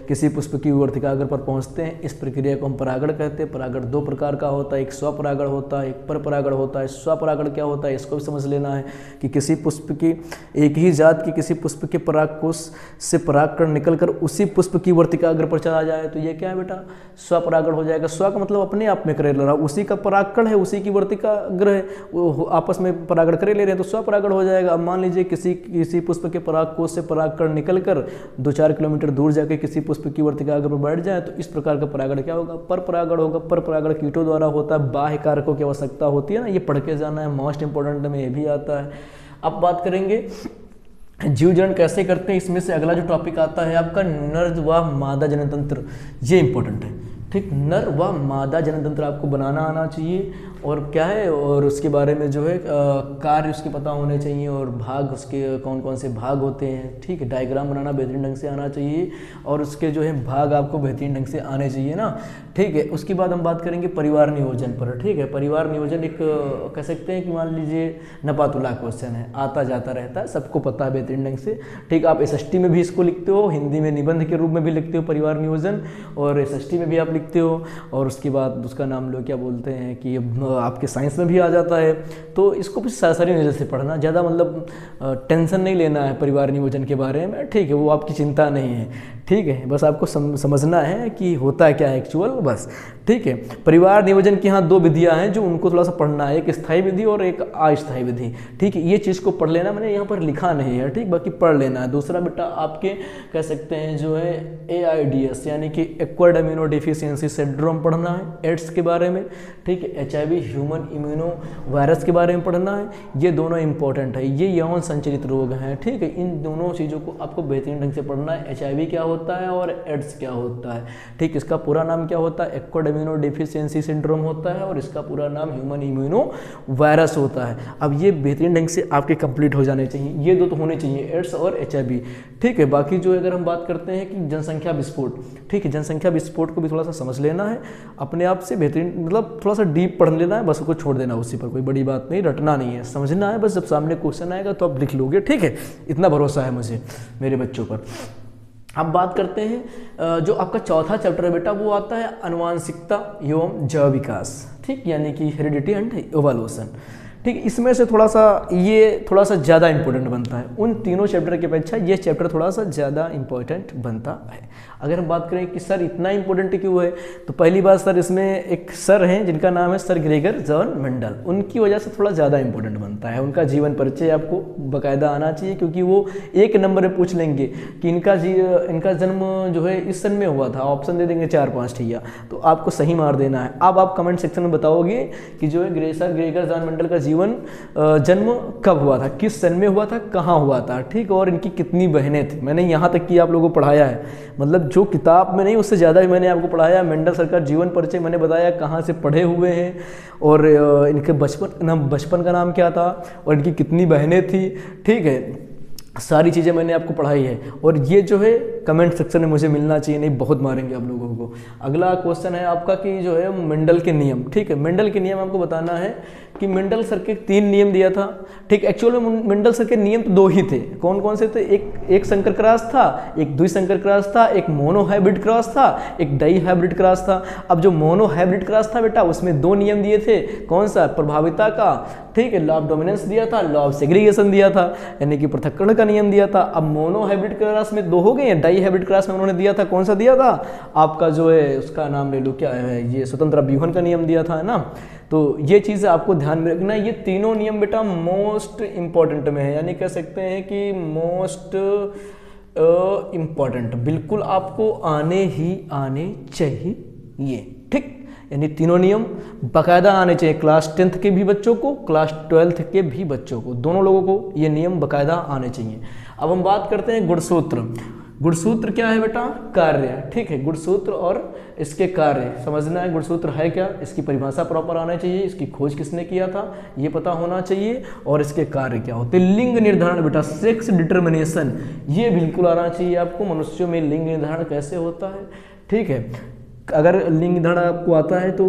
किसी पुष्प की वर्तिकाग्र पर पहुंचते हैं। इस प्रक्रिया को हम परागण कहते हैं। परागण 2 प्रकार का होता है, एक स्वपरागण होता है, एक परपरागण होता है। स्वपरागण क्या होता है इसको भी समझ लेना है कि किसी पुष्प की एक ही जात की किसी पुष्प के परागकोश से परागकण निकलकर उसी पुष्प की वर्तिकाग्र पर चला जाए तो ये क्या है बेटा? स्वपरागण हो जाएगा। स्व का मतलब अपने आप में करे ले रहा, उसी का परागकण है, उसी की वर्तिकाग्र है, वो आपस में परागण करे ले रहे हैं तो स्वपरागण हो जाएगा। अब मान लीजिए किसी पुष्प के परागकोश से परागकण निकलकर 2-4 किलोमीटर दूर जाके किसी पुष्प की वर्तिकाग्र पर बैठ जाए तो इस प्रकार का परागण क्या होगा? परपरागण होगा। परपरागण कीटों द्वारा होता है। बाह्य कारकों की आवश्यकता होती है ना, ये पढ़ के जाना है, मोस्ट इंपॉर्टेंट में ये भी आता है। अब बात करेंगे जीव जनन कैसे करते हैं। इसमें से अगला जो टॉपिक आता है आपका नर व मादा जननतंत्र, ये इंपॉर्टेंट है। ठीक, नर व मादा जननतंत्र आपको बनाना आना चाहिए और क्या है, और उसके बारे में जो है कार्य उसके पता होने चाहिए और भाग उसके कौन कौन से भाग होते हैं। ठीक है, डायग्राम बनाना बेहतरीन ढंग से आना चाहिए और उसके जो है भाग आपको बेहतरीन ढंग से आने चाहिए ना। ठीक है, उसके बाद हम बात करेंगे परिवार नियोजन पर। ठीक है, परिवार नियोजन एक कह सकते हैं कि मान लीजिए नपातुला क्वेश्चन है, आता जाता रहता है, सबको पता है बेहतरीन ढंग से। ठीक, आप SST में भी इसको लिखते हो, हिंदी में निबंध के रूप में भी लिखते हो परिवार नियोजन, और SST में भी आप लिखते हो। और उसके बाद उसका नाम लो क्या बोलते हैं कि आपके साइंस में भी आ जाता है। तो इसको भी सारी नज़र से पढ़ना, ज़्यादा मतलब टेंशन नहीं लेना है परिवार नियोजन के बारे में। ठीक है, वो आपकी चिंता नहीं है। ठीक है, बस आपको समझना है कि होता है क्या है एक्चुअल, बस। ठीक है, परिवार नियोजन की यहाँ 2 विधियाँ हैं जो उनको थोड़ा सा पढ़ना है, एक स्थायी विधि और एक अस्थायी विधि। ठीक है, ये चीज़ को पढ़ लेना, मैंने यहाँ पर लिखा नहीं है। ठीक, बाकी पढ़ लेना है। दूसरा बेटा आपके कह सकते हैं जो है AIDS यानी कि एक्वायर्ड इम्यूनो डिफिशियंसी सिंड्रोम पढ़ना है, एड्स के बारे में। ठीक है, HIV ह्यूमन इम्यूनो वायरस के बारे में पढ़ना है। ये दोनों इंपॉर्टेंट है, ये यौन संचालित रोग हैं। ठीक है, इन दोनों चीज़ों को आपको बेहतरीन ढंग से पढ़ना है। HIV क्या होता है और एड्स क्या होता है। ठीक, इसका पूरा नाम क्या होता है? एक्वायर्ड इम्यूनो डिफिशियंसी सिंड्रोम होता है और इसका पूरा नाम ह्यूमन इम्यूनो वायरस होता है। अब ये बेहतरीन ढंग से आपके कंप्लीट हो जाने चाहिए, ये 2 तो होने चाहिए, एड्स और HIV। ठीक है, बाकी जो अगर हम बात करते हैं कि जनसंख्या विस्फोट, ठीक है, जनसंख्या विस्फोट को भी थोड़ा सा समझ लेना है अपने आप से, बेहतरीन मतलब थोड़ा सा डीप पढ़ लेना है, बस उसको छोड़ देना उसी पर, कोई बड़ी बात नहीं, रटना नहीं है, समझना है बस। जब सामने क्वेश्चन आएगा तो आप लिख लोगे। ठीक है, इतना भरोसा है मुझे मेरे बच्चों पर। अब बात करते हैं जो आपका चौथा चैप्टर है बेटा, वो आता है आनुवांशिकता एवं जैव विकास। ठीक, यानी कि हेरिडिटी एंड इवोल्यूशन। ठीक, इसमें से थोड़ा सा ज़्यादा इंपॉर्टेंट बनता है। उन तीनों चैप्टर की अपेक्षा ये चैप्टर थोड़ा सा ज़्यादा इंपॉर्टेंट बनता है। अगर हम बात करें कि सर इतना इंपॉर्टेंट क्यों है, तो पहली बात सर इसमें एक सर हैं जिनका नाम है सर ग्रेगर जॉन मेंडल, उनकी वजह से थोड़ा ज़्यादा इंपॉर्टेंट बनता है। उनका जीवन परिचय आपको बाकायदा आना चाहिए क्योंकि वो 1 नंबर में पूछ लेंगे कि इनका जन्म जो है इस सन में हुआ था, ऑप्शन दे देंगे 4-5 ठिया, तो आपको सही मार देना है। अब आप कमेंट सेक्शन में बताओगे कि जो है सर ग्रेगर जॉन मेंडल का जीवन जन्म कब हुआ था, किस सन में हुआ था, कहाँ हुआ था, ठीक, और इनकी कितनी बहनें थी। मैंने यहाँ तक कि आप लोगों को पढ़ाया है, मतलब जो किताब में नहीं उससे ज़्यादा भी मैंने आपको पढ़ाया। मेंडल सर का जीवन परिचय मैंने बताया कहाँ से पढ़े हुए हैं, और इनके बचपन का नाम क्या था, और इनकी कितनी बहनें थी, ठीक है, सारी चीज़ें मैंने आपको पढ़ाई है। और ये जो है कमेंट सेक्शन में मुझे मिलना चाहिए, नहीं बहुत मारेंगे आप लोगों को। अगला क्वेश्चन है आपका कि जो है मेंडल के नियम, ठीक है, मेंडल के नियम आपको बताना है कि मेंडल सर के 3 नियम दिया था, ठीक। एक्चुअल में मेंडल सर के नियम तो 2 ही थे। कौन कौन से थे? एक संकर क्रॉस था, एक द्विसंकर क्रॉस था, एक मोनो हाइब्रिड क्रॉस था, एक डाई हाइब्रिड क्रॉस था। अब जो मोनो हाइब्रिड क्रॉस था बेटा, उसमें 2 नियम दिए थे। कौन सा? प्रभाविता का, ठीक है, लॉ ऑफ डोमिनेंस दिया था, लॉ ऑफ सेग्रीगेशन दिया था, यानी कि पृथक्करण का नियम दिया था। अब मोनो हाइब्रिड क्रॉस में 2 हो गए हैं, डाई हाइब्रिड क्रॉस में उन्होंने दिया था, कौन सा दिया था आपका, जो है उसका नाम ले लो, क्या है ये, स्वतंत्र अभ्यूहन का नियम दिया था, है ना। तो ये चीज़ आपको ध्यान में रखना। ये तीनों नियम बेटा मोस्ट इंपॉर्टेंट में है, यानी कह सकते हैं कि मोस्ट इंपॉर्टेंट, बिल्कुल आपको आने ही आने चाहिए, ठीक। यानी तीनों नियम बाकायदा आने चाहिए, क्लास 10th के भी बच्चों को, क्लास 12th के भी बच्चों को, दोनों लोगों को ये नियम बाकायदा आने चाहिए। अब हम बात करते हैं गुणसूत्र। गुणसूत्र क्या है बेटा? कार्य, ठीक है, गुणसूत्र और इसके कार्य समझना है। गुणसूत्र है क्या, इसकी परिभाषा प्रॉपर आना चाहिए, इसकी खोज किसने किया था ये पता होना चाहिए, और इसके कार्य क्या होते हैं। लिंग निर्धारण बेटा, सेक्स डिटर्मिनेशन, ये बिल्कुल आना चाहिए आपको। मनुष्यों में लिंग निर्धारण कैसे होता है, ठीक है। अगर लिंग निर्धारण आपको आता है तो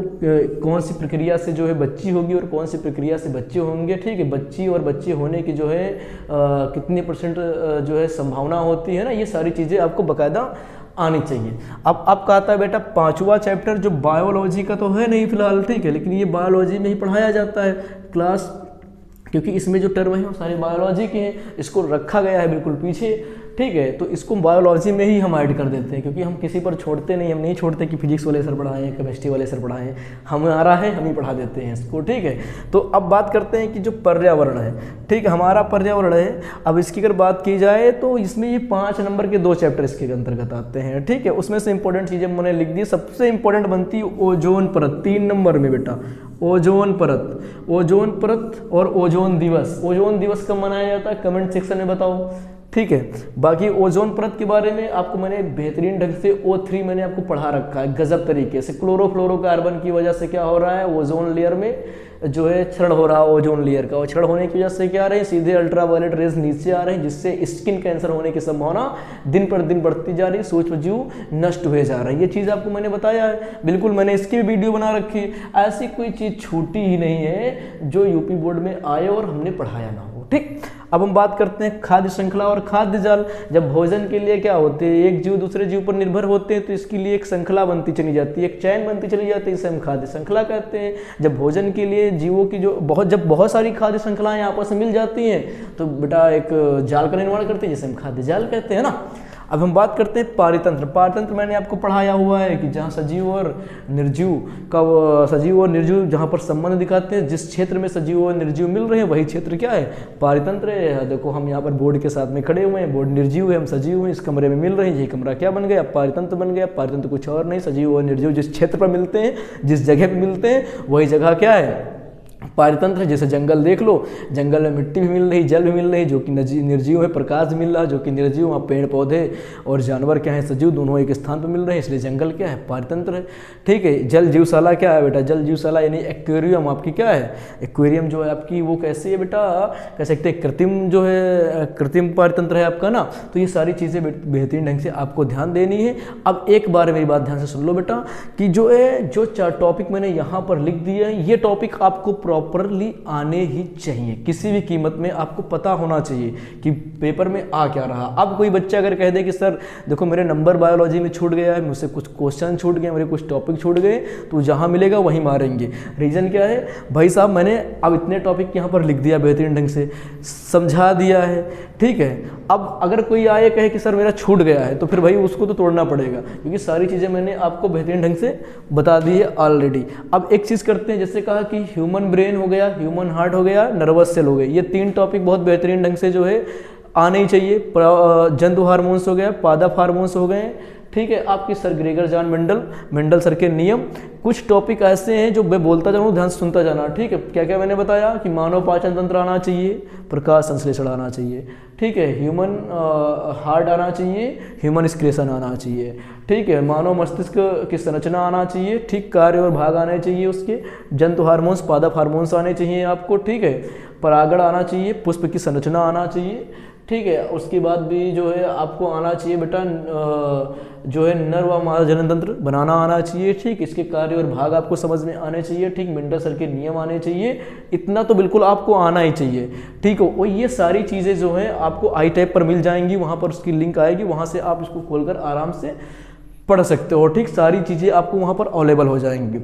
कौन सी प्रक्रिया से जो है बच्ची होगी और कौन सी प्रक्रिया से बच्चे होंगे, ठीक है। बच्ची और बच्चे होने की जो है कितने % जो है संभावना होती है ना, ये सारी चीज़ें आपको बाकायदा आनी चाहिए। अब आपका आता है बेटा 5वां चैप्टर, जो बायोलॉजी का तो है नहीं फिलहाल, ठीक है, लेकिन ये बायोलॉजी में ही पढ़ाया जाता है क्लास, क्योंकि इसमें जो टर्म है वो सारे बायोलॉजी के हैं, इसको रखा गया है बिल्कुल पीछे, ठीक है। तो इसको बायोलॉजी में ही हम ऐड कर देते हैं, क्योंकि हम किसी पर छोड़ते नहीं, हम नहीं छोड़ते कि फिजिक्स वाले सर पढ़ाएं, केमिस्ट्री वाले सर पढ़ाएं, हमारा है हम ही पढ़ा देते हैं इसको, ठीक है। तो अब बात करते हैं कि जो पर्यावरण है, ठीक है, हमारा पर्यावरण है। अब इसकी अगर बात की जाए तो इसमें ये 5 नंबर के 2 चैप्टर इसके अंतर्गत आते हैं, ठीक है। उसमें से इंपॉर्टेंट चीज़ें मैंने लिख दी। सबसे इंपॉर्टेंट बनती है ओजोन परत, 3 नंबर में बेटा, ओजोन परत। ओजोन परत और ओजोन दिवस। ओजोन दिवस कब मनाया जाता है कमेंट सेक्शन में बताओ, ठीक है। बाकी ओजोन परत के बारे में आपको मैंने बेहतरीन ढंग से O3 मैंने आपको पढ़ा रखा है गजब तरीके से। क्लोरोफ्लोरोकार्बन की वजह से क्या हो रहा है, ओजोन लेयर में जो है क्षरण हो रहा है ओजोन लेयर का, और क्षरण होने की वजह से क्या आ रहे हैं, सीधे अल्ट्रावायलेट रेज नीचे आ रहे हैं, जिससे स्किन कैंसर होने की संभावना दिन पर दिन बढ़ती जा रही है, सूक्ष्म जीव नष्ट हुए जा रहे हैं। ये चीज़ आपको मैंने बताया है, बिल्कुल मैंने इसकी भी वीडियो बना रखी है। ऐसी कोई चीज़ छूटी ही नहीं है जो यूपी बोर्ड में आए और हमने पढ़ाया ना हो, ठीक। अब हम बात करते हैं खाद्य श्रृंखला और खाद्य जाल। जब भोजन के लिए क्या होते हैं, एक जीव दूसरे जीव पर निर्भर होते हैं, तो इसके लिए एक श्रृंखला बनती चली जाती है, एक चैन बनती चली जाती है, इसे हम खाद्य श्रृंखला कहते हैं। जब भोजन के लिए जीवों की जो बहुत सारी खाद्य श्रृंखलाएं आपस में मिल जाती हैं, तो बेटा एक जाल का निर्माण करते हैं, जिसे हम खाद्य जाल कहते हैं ना। अब हम बात करते हैं पारितंत्र। पारितंत्र मैंने आपको पढ़ाया हुआ है कि जहाँ सजीव और निर्जीव का, सजीव और निर्जीव जहाँ पर संबंध दिखाते हैं, जिस क्षेत्र में सजीव और निर्जीव मिल रहे हैं वही क्षेत्र क्या है, पारितंत्र है। देखो हम यहाँ पर बोर्ड के साथ में खड़े हुए हैं, बोर्ड निर्जीव है, हम सजीव हैं, इस कमरे में मिल रहे हैं, ये कमरा क्या बन गया, पारितंत्र बन गया। पारितंत्र कुछ और नहीं, सजीव और निर्जीव जिस क्षेत्र पर मिलते हैं, जिस जगह पर मिलते हैं, वही जगह क्या है, पारितंत्र। जैसे जंगल देख लो, जंगल में मिट्टी भी मिल रही, जल भी मिल रही, जो कि निर्जीव है, प्रकाश मिल रहा जो कि निर्जीव, वहाँ पेड़ पौधे और जानवर क्या है, सजीव, दोनों एक स्थान पर मिल रहे हैं, इसलिए जंगल क्या है, पारितंत्र है, ठीक है। जल जीवशाला क्या है बेटा, जल जीवशाला यानी एक्वेरियम आपकी क्या है, एक्वेरियम जो है आपकी वो कैसी है बेटा, कह सकते हैं कृत्रिम जो है, कृत्रिम पारितंत्र है आपका ना। तो ये सारी चीज़ें बेहतरीन ढंग से आपको ध्यान देनी है। अब एक बार मेरी बात ध्यान से सुन लो बेटा, कि जो है जो 4 टॉपिक मैंने यहाँ पर लिख दिए हैं, ये टॉपिक आपको प्रॉपरली आने ही चाहिए, किसी भी कीमत में आपको पता होना चाहिए कि पेपर में आ क्या रहा। अब कोई बच्चा अगर कह दे कि सर देखो मेरे नंबर बायोलॉजी में छूट गया है, मुझसे कुछ क्वेश्चन छूट गए, मेरे कुछ टॉपिक छूट गए, तो जहां मिलेगा वहीं मारेंगे। रीज़न क्या है भाई साहब, मैंने अब इतने टॉपिक यहाँ पर लिख दिया, बेहतरीन ढंग से समझा दिया है, ठीक है। अब अगर कोई आए कहे कि सर मेरा छूट गया है, तो फिर भाई उसको तो तोड़ना पड़ेगा, क्योंकि सारी चीज़ें मैंने आपको बेहतरीन ढंग से बता दी है ऑलरेडी। अब एक चीज़ करते हैं, जैसे कहा कि ह्यूमन ब्रेन हो गया, ह्यूमन हार्ट हो गया, नर्वस सेल हो गए, ये 3 टॉपिक बहुत बेहतरीन ढंग से जो है आने ही चाहिए। जंतु हार्मोन्स हो गया, पादप हार्मोन्स हो गए, ठीक है, आपकी sir Gregor John Mendel sir के नियम। कुछ टॉपिक ऐसे हैं जो मैं बोलता जाऊँ, ध्यान से सुनता जाना, ठीक है। क्या क्या मैंने बताया कि मानव पाचन तंत्र आना चाहिए, प्रकाश संश्लेषण आना चाहिए, ठीक है, ह्यूमन हार्ट आना चाहिए, ह्यूमन एक्सक्रीशन आना चाहिए, ठीक है, मानव मस्तिष्क की संरचना आना चाहिए, ठीक, कार्य और भाग आने चाहिए उसके, जंतु हार्मोन्स, पादप हार्मोन्स आने चाहिए आपको, ठीक है, परागण आना चाहिए, पुष्प की संरचना आना चाहिए, ठीक है। उसके बाद भी जो है आपको आना चाहिए बेटा जो है नर व मादा जनन तंत्र बनाना आना चाहिए, ठीक, इसके कार्य और भाग आपको समझ में आने चाहिए, ठीक, मेंडल सर के नियम आने चाहिए, इतना तो बिल्कुल आपको आना ही चाहिए, ठीक हो। और ये सारी चीज़ें जो है आपको आई टैब पर मिल जाएंगी, वहाँ पर उसकी लिंक आएगी, वहाँ से आप इसको खोलकर आराम से पढ़ सकते हो, ठीक, सारी चीज़ें आपको वहाँ पर अवेलेबल हो जाएंगी।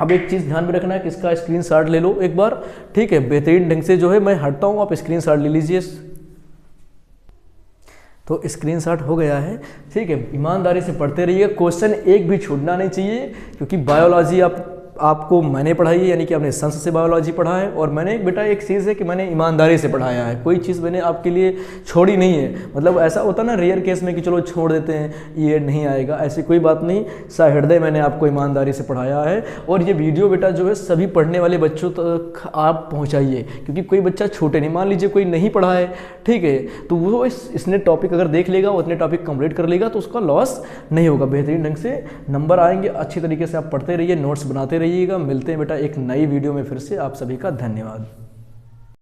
अब एक चीज़ ध्यान में रखना है कि इसका स्क्रीनशॉट ले लो एक बार, ठीक है, बेहतरीन ढंग से जो है मैं हटता हूँ, आप स्क्रीनशॉट ले लीजिए। तो स्क्रीनशॉट हो गया है, ठीक है। ईमानदारी से पढ़ते रहिए, क्वेश्चन एक भी छूटना नहीं चाहिए, क्योंकि बायोलॉजी आपको मैंने पढ़ाई है, यानी कि आपने संस से बायोलॉजी पढ़ा है, और मैंने बेटा एक चीज़ है कि मैंने ईमानदारी से पढ़ाया है, कोई चीज़ मैंने आपके लिए छोड़ी नहीं है। मतलब ऐसा होता ना रेयर केस में कि चलो छोड़ देते हैं, ये नहीं आएगा, ऐसी कोई बात नहीं, सहृदय मैंने आपको ईमानदारी से पढ़ाया है। और ये वीडियो बेटा जो है सभी पढ़ने वाले बच्चों तक आप पहुँचाइए, क्योंकि कोई बच्चा छोटे नहीं, मान लीजिए कोई नहीं पढ़ा है, ठीक है, तो वो इसने टॉपिक अगर देख लेगा, वो इतने टॉपिक कंप्लीट कर लेगा, तो उसका लॉस नहीं होगा, बेहतरीन ढंग से नंबर आएंगे। अच्छी तरीके से आप पढ़ते रहिए, नोट्स बनाते रहिएगा। मिलते हैं बेटा एक नई वीडियो में फिर से, आप सभी का धन्यवाद।